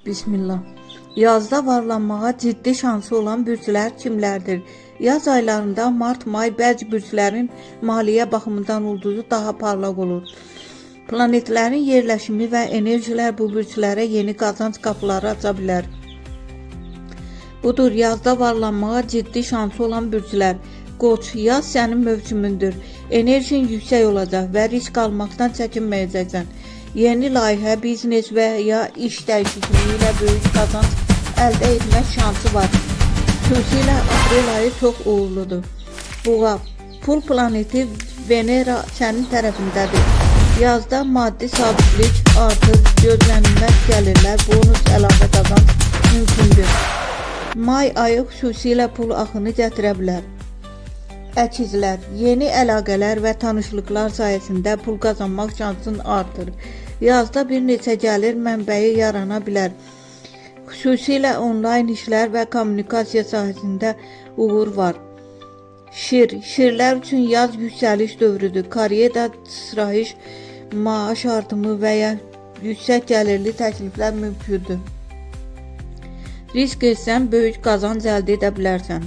Bismillah. Yazda varlanmağa ciddi şansı olan bürclər kimlərdir? Yaz aylarında mart-may bəzi bürclərin maliyyə baxımından ulduzu daha parlaq olur. Planetlərin yerləşimi və enerjilər bu bürclərə yeni qazanc qapıları aça bilər. Budur, yazda varlanmağa ciddi şansı olan bürclər. Qoç, yaz sənin mövsümündür. Enerjin yüksək olacaq və risk almaqdan çəkinməyəcəksən. Yeni layihə, biznes və ya iş dəyişikliyi ilə böyük qazanc əldə etmək şansı var. Xüsusilə aprel ayı çox uğurludur. Buğa, pul planeti Venera sənin tərəfindədir. Yazda maddi sabitlik artır, gözlənilməz gəlirlər, bonus əlavə qazanc mümkündür. May ayı xüsusilə pul axını gətirə bilər. Əkizlər, yeni əlaqələr və tanışlıqlar sayəsində pul qazanmaq şansın artır. Yazda bir neçə gəlir mənbəyi yarana bilər. Xüsusilə onlayn işlər və kommunikasiya sahəsində uğur var. Şirlər üçün yaz yüksəliş dövrüdür. Karyerada sıçrayış, maaş artımı və ya yüksək gəlirli təkliflər mümkündür. Risk etsən, böyük qazanc əldə edə bilərsən.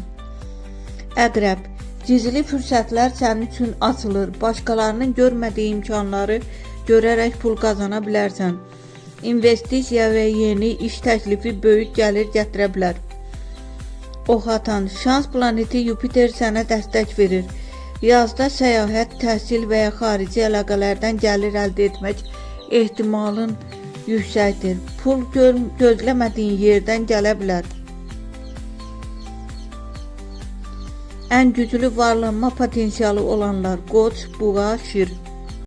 Əqrəb, gizli fürsətlər sənin üçün açılır. Başqalarının görmədiyi imkanları görərək pul qazana bilərsən. İnvestisiya və yeni iş təklifi böyük gəlir gətirə bilər. Ox atan, şans planeti Yupiter sənə dəstək verir. Yazda səyahət, təhsil və ya xarici əlaqələrdən gəlir əldə etmək ehtimalın yüksəkdir. Pul gözləmədiyin yerdən gələ bilər. Ən güclü varlanma potensialı olanlar: Qoç, Buğa, Şir.